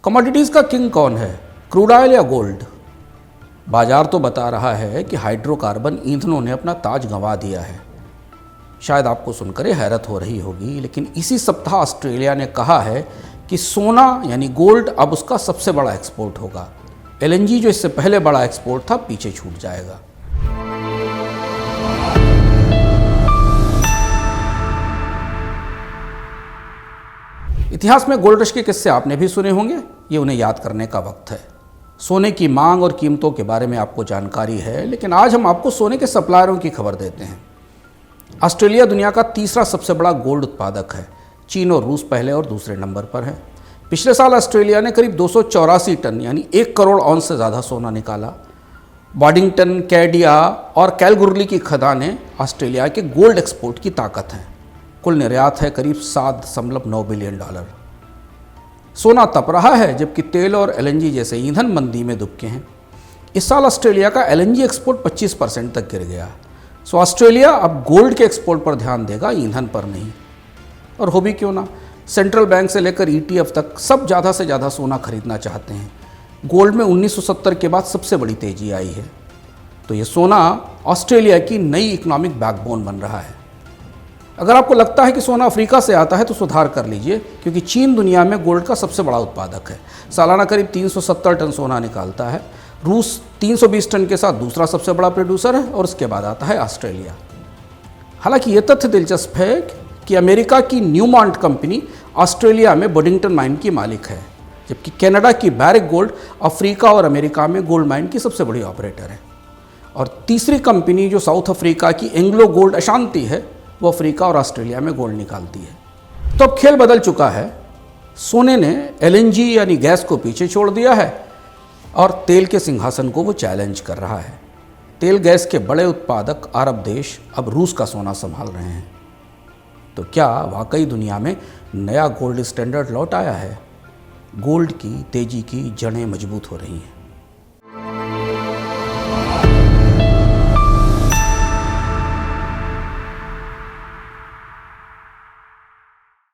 Commodities का king कौन है, क्रूड ऑयल या गोल्ड? बाजार तो बता रहा है कि हाइड्रोकार्बन ईंधनों ने अपना ताज गंवा दिया है। शायद आपको सुनकर ये हैरत हो रही होगी, लेकिन इसी सप्ताह ऑस्ट्रेलिया ने कहा है कि सोना यानी गोल्ड अब उसका सबसे बड़ा एक्सपोर्ट होगा। एलएनजी जो इससे पहले बड़ा एक्सपोर्ट था, पीछे छूट जाएगा। इतिहास में गोल्ड रश के किस्से आपने भी सुने होंगे, ये उन्हें याद करने का वक्त है। सोने की मांग और कीमतों के बारे में आपको जानकारी है, लेकिन आज हम आपको सोने के सप्लायरों की खबर देते हैं। ऑस्ट्रेलिया दुनिया का तीसरा सबसे बड़ा गोल्ड उत्पादक है। चीन और रूस पहले और दूसरे नंबर पर है। पिछले साल ऑस्ट्रेलिया ने करीब 284 टन यानी 1 करोड़ औंस से ज़्यादा सोना निकाला। बॉडिंगटन, कैडिया और कैलगुरली की खदानें ऑस्ट्रेलिया के गोल्ड एक्सपोर्ट की ताकत हैं। कुल निर्यात है करीब $7.9 बिलियन। सोना तप रहा है जबकि तेल और एलएनजी जैसे ईंधन मंदी में दुबके हैं। इस साल ऑस्ट्रेलिया का एलएनजी एक्सपोर्ट 25% तक गिर गया। सो ऑस्ट्रेलिया अब गोल्ड के एक्सपोर्ट पर ध्यान देगा, ईंधन पर नहीं। और हो भी क्यों ना, सेंट्रल बैंक से लेकर ईटीएफ तक सब ज़्यादा से ज़्यादा सोना खरीदना चाहते हैं। गोल्ड में 1970 के बाद सबसे बड़ी तेजी आई है। तो ये सोना ऑस्ट्रेलिया की नई इकोनॉमिक बैकबोन बन रहा है। अगर आपको लगता है कि सोना अफ्रीका से आता है तो सुधार कर लीजिए, क्योंकि चीन दुनिया में गोल्ड का सबसे बड़ा उत्पादक है। सालाना करीब 370 टन सोना निकालता है। रूस 320 टन के साथ दूसरा सबसे बड़ा प्रोड्यूसर है और उसके बाद आता है ऑस्ट्रेलिया। हालांकि ये तथ्य दिलचस्प है कि अमेरिका की न्यूमॉन्ट कंपनी ऑस्ट्रेलिया में बॉडिंगटन माइन की मालिक है, जबकि कनाडा की बैरिक गोल्ड अफ्रीका और अमेरिका में गोल्ड माइन की सबसे बड़ी ऑपरेटर है। और तीसरी कंपनी जो साउथ अफ्रीका की एंग्लो गोल्ड अशांति है, वो अफ्रीका और ऑस्ट्रेलिया में गोल्ड निकालती है। तो अब खेल बदल चुका है। सोने ने एलएनजी यानी गैस को पीछे छोड़ दिया है और तेल के सिंहासन को वो चैलेंज कर रहा है। तेल गैस के बड़े उत्पादक अरब देश अब रूस का सोना संभाल रहे हैं। तो क्या वाकई दुनिया में नया गोल्ड स्टैंडर्ड लौट आया है? गोल्ड की तेजी की जड़ें मजबूत हो रही हैं।